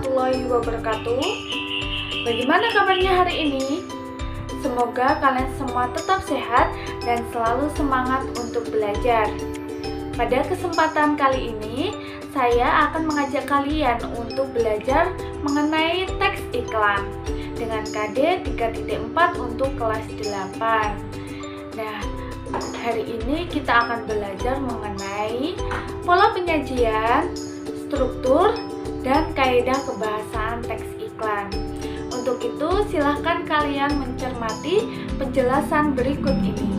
warahmatullahi wabarakatuh. Bagaimana kabarnya hari ini? Semoga kalian semua tetap sehat dan selalu semangat untuk belajar. Pada kesempatan kali ini, saya akan mengajak kalian untuk belajar mengenai teks iklan dengan KD 3.4 untuk kelas 8. Nah, hari ini kita akan belajar mengenai pola penyajian, struktur, dan kaidah kebahasaan teks iklan. Untuk itu, silahkan kalian mencermati penjelasan berikut ini.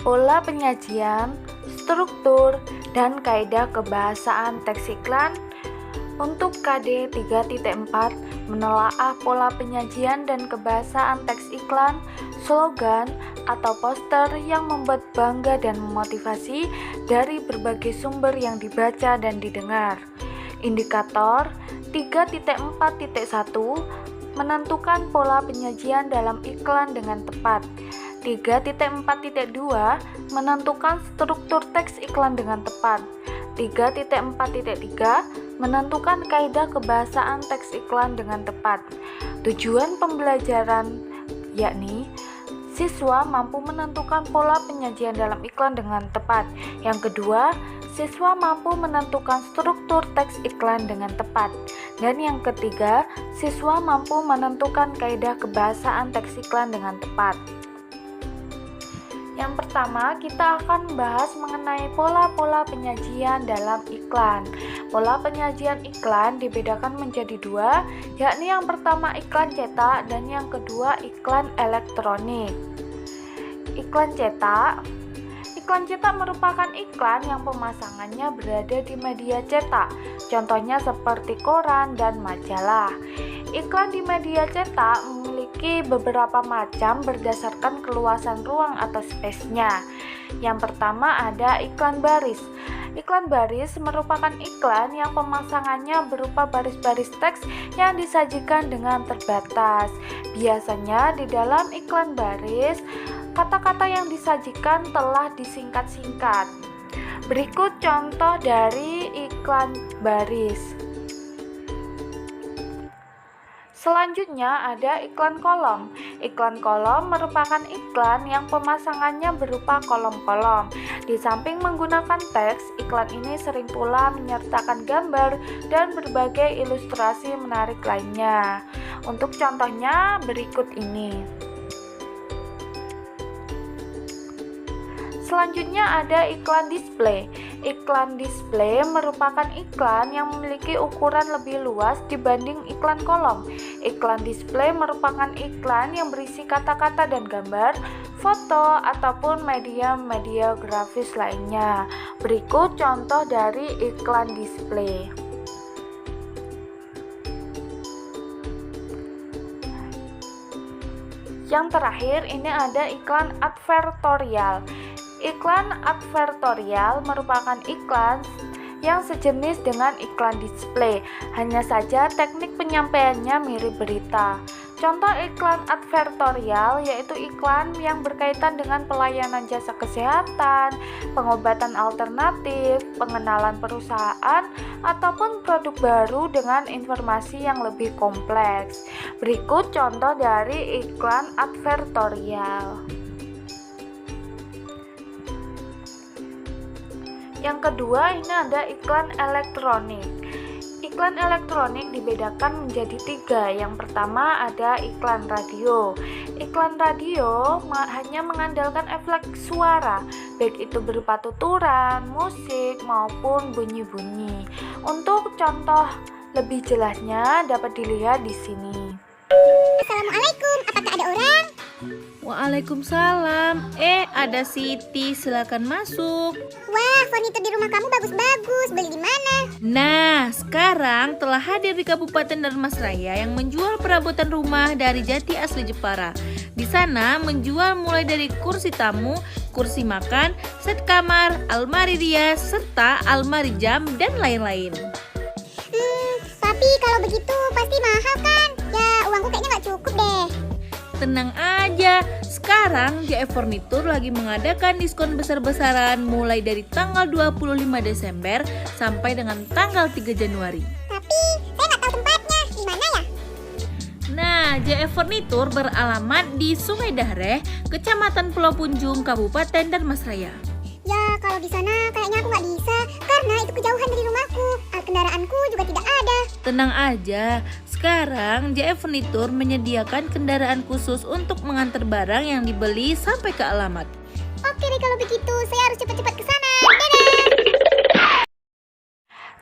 Pola penyajian, struktur, dan kaidah kebahasaan teks iklan. Untuk KD 3.4 menelaah pola penyajian dan kebahasaan teks iklan, slogan atau poster yang membuat bangga dan memotivasi dari berbagai sumber yang dibaca dan didengar. Indikator 3.4.1 menentukan pola penyajian dalam iklan dengan tepat. 3.4.2 menentukan struktur teks iklan dengan tepat. 3.4.3 menentukan kaidah kebahasaan teks iklan dengan tepat. Tujuan pembelajaran yakni siswa mampu menentukan pola penyajian dalam iklan dengan tepat. Yang kedua, siswa mampu menentukan struktur teks iklan dengan tepat. Dan yang ketiga, siswa mampu menentukan kaidah kebahasaan teks iklan dengan tepat. Yang pertama, kita akan membahas mengenai pola-pola penyajian dalam iklan. Pola penyajian iklan dibedakan menjadi dua, yakni yang pertama iklan cetak dan yang kedua iklan elektronik. Iklan cetak merupakan iklan yang pemasangannya berada di media cetak, contohnya seperti koran dan majalah. Iklan di media cetak memiliki beberapa macam berdasarkan keluasan ruang atau space-nya. Yang pertama ada iklan baris. Iklan baris merupakan iklan yang pemasangannya berupa baris-baris teks yang disajikan dengan terbatas. Biasanya di dalam iklan baris, kata-kata yang disajikan telah disingkat-singkat. Berikut contoh dari iklan baris. Selanjutnya ada iklan kolom. Iklan kolom merupakan iklan yang pemasangannya berupa kolom-kolom. Di samping menggunakan teks, iklan ini sering pula menyertakan gambar dan berbagai ilustrasi menarik lainnya. Untuk contohnya berikut ini. Selanjutnya ada iklan display. Iklan display merupakan iklan yang memiliki ukuran lebih luas dibanding iklan kolom. Iklan display merupakan iklan yang berisi kata-kata dan gambar, foto, ataupun media grafis lainnya. Berikut contoh dari iklan display. Yang terakhir ini ada iklan advertorial. Iklan advertorial merupakan iklan yang sejenis dengan iklan display, hanya saja teknik penyampaiannya mirip berita. Contoh iklan advertorial yaitu iklan yang berkaitan dengan pelayanan jasa kesehatan, pengobatan alternatif, pengenalan perusahaan, ataupun produk baru dengan informasi yang lebih kompleks. Berikut contoh dari iklan advertorial. Yang kedua, ini ada iklan elektronik. Iklan elektronik dibedakan menjadi tiga. Yang pertama ada iklan radio. Iklan radio hanya mengandalkan efek suara, baik itu berupa tuturan, musik, maupun bunyi-bunyi. Untuk contoh lebih jelasnya dapat dilihat di sini. Assalamualaikum, apakah ada orang? Waalaikumsalam. Ada Siti, silakan masuk. Wah, furnitur di rumah kamu bagus-bagus. Beli di mana? Nah, sekarang telah hadir di Kabupaten Dharmasraya yang menjual perabotan rumah dari jati asli Jepara. Di sana menjual mulai dari kursi tamu, kursi makan, set kamar, almari rias, serta almari jam dan lain-lain. Tapi kalau begitu pasti mahal kan? Ya, uangku kayaknya nggak cukup deh. Tenang aja, sekarang JF Furnitur lagi mengadakan diskon besar-besaran mulai dari tanggal 25 Desember sampai dengan tanggal 3 Januari. Tapi Nah, JF Furnitur beralamat di Sungai Dahreh, Kecamatan Pulau Punjung, Kabupaten Dharmasraya. Ya, kalau di sana kayaknya aku nggak bisa, karena itu kejauhan dari rumahku. Alat kendaraanku juga tidak ada. Tenang aja, sekarang JF Furnitur menyediakan kendaraan khusus untuk mengantar barang yang dibeli sampai ke alamat. Oke deh kalau begitu, saya harus cepat-cepat ke sana. Dadah!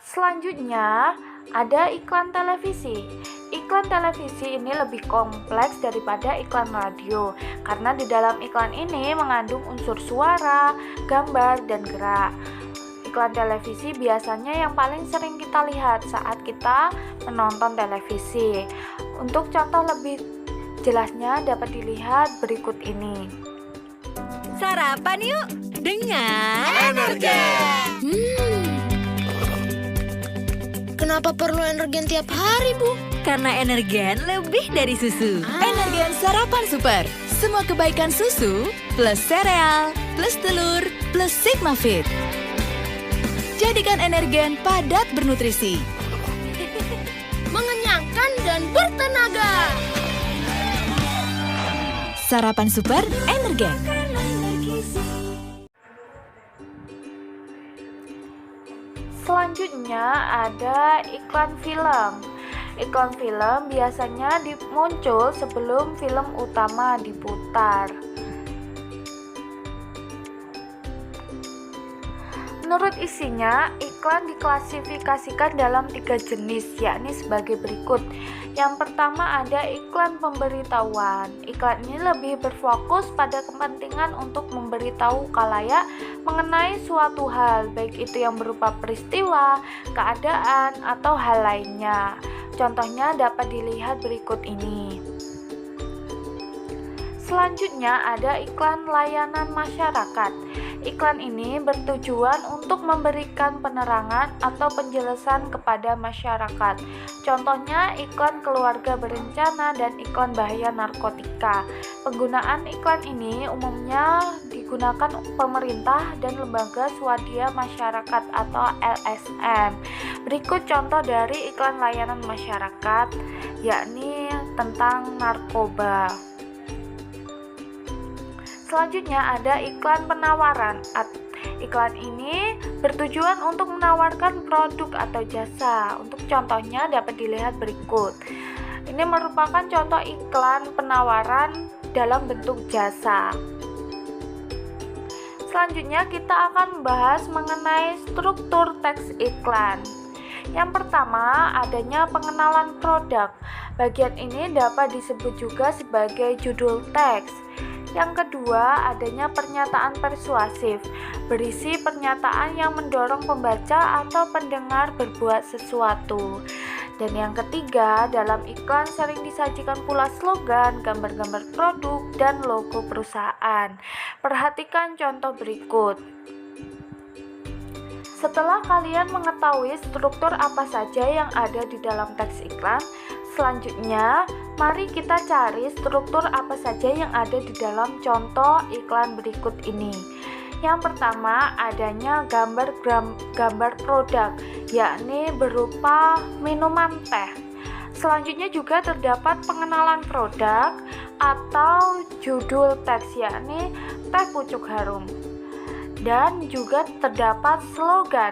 Selanjutnya, ada iklan televisi. Iklan televisi ini lebih kompleks daripada iklan radio, karena di dalam iklan ini mengandung unsur suara, gambar, dan gerak. Iklan televisi biasanya yang paling sering kita lihat saat kita menonton televisi. Untuk contoh lebih jelasnya dapat dilihat berikut ini. Sarapan yuk dengan Energen. Kenapa perlu Energen tiap hari, Bu? Karena Energen lebih dari susu. Energen sarapan super. Semua kebaikan susu plus sereal plus telur plus Sigma Fit. Jadikan Energen padat bernutrisi, Mengenyangkan dan bertenaga. sarapan super Energen. Selanjutnya ada iklan film. Iklan film biasanya muncul sebelum film utama diputar. Menurut isinya, iklan diklasifikasikan dalam 3 jenis, yakni sebagai berikut. Yang pertama ada iklan pemberitahuan. Iklan ini lebih berfokus pada kepentingan untuk memberitahu khalayak mengenai suatu hal, baik itu yang berupa peristiwa, keadaan, atau hal lainnya. Contohnya dapat dilihat berikut ini. Selanjutnya ada iklan layanan masyarakat. Iklan ini bertujuan untuk memberikan penerangan atau penjelasan kepada masyarakat. Contohnya iklan keluarga berencana dan iklan bahaya narkotika. Penggunaan iklan ini umumnya digunakan pemerintah dan lembaga swadaya masyarakat atau LSM. Berikut contoh dari iklan layanan masyarakat, yakni tentang narkoba. Selanjutnya ada iklan penawaran. Iklan ini bertujuan untuk menawarkan produk atau jasa. Untuk contohnya dapat dilihat berikut. Ini merupakan contoh iklan penawaran dalam bentuk jasa. Selanjutnya kita akan membahas mengenai struktur teks iklan. Yang pertama, adanya pengenalan produk. Bagian ini dapat disebut juga sebagai judul teks. Yang kedua, adanya pernyataan persuasif, berisi pernyataan yang mendorong pembaca atau pendengar berbuat sesuatu. Dan yang ketiga, dalam iklan sering disajikan pula slogan, gambar-gambar produk, dan logo perusahaan. Perhatikan contoh berikut. Setelah kalian mengetahui struktur apa saja yang ada di dalam teks iklan, selanjutnya, mari kita cari struktur apa saja yang ada di dalam contoh iklan berikut ini. Yang pertama, adanya gambar produk, yakni berupa minuman teh. Selanjutnya juga terdapat pengenalan produk atau judul teks, yakni teh pucuk harum. Dan juga terdapat slogan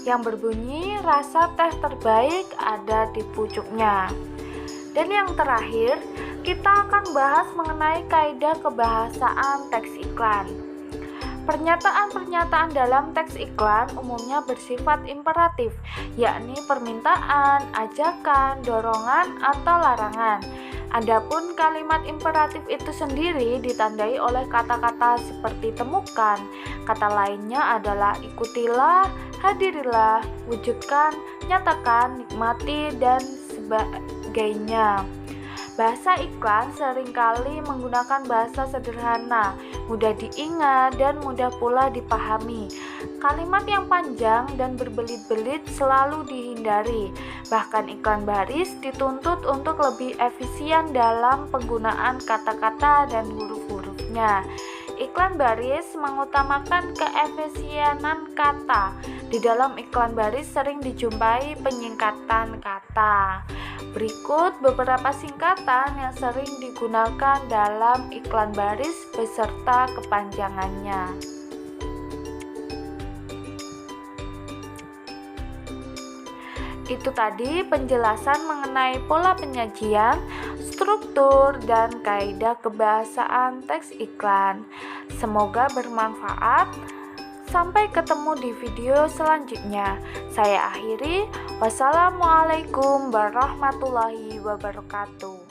yang berbunyi rasa teh terbaik ada di pucuknya. Dan yang terakhir, kita akan bahas mengenai kaidah kebahasaan teks iklan. Pernyataan-pernyataan dalam teks iklan umumnya bersifat imperatif, yakni permintaan, ajakan, dorongan, atau larangan. Adapun kalimat imperatif itu sendiri ditandai oleh kata-kata seperti temukan. Kata lainnya adalah ikutilah, hadirilah, wujudkan, nyatakan, nikmati, dan sebagainya. Bahasa iklan seringkali menggunakan bahasa sederhana, mudah diingat, dan mudah pula dipahami. Kalimat yang panjang dan berbelit-belit selalu dihindari. Bahkan iklan baris dituntut untuk lebih efisien dalam penggunaan kata-kata dan huruf-hurufnya. Iklan baris mengutamakan keefisienan kata. Di dalam iklan baris sering dijumpai penyingkatan kata. Berikut beberapa singkatan yang sering digunakan dalam iklan baris beserta kepanjangannya. Itu tadi penjelasan mengenai pola penyajian, struktur, dan kaidah kebahasaan teks iklan. Semoga bermanfaat. Sampai ketemu di video selanjutnya. Saya akhiri. Wassalamualaikum warahmatullahi wabarakatuh.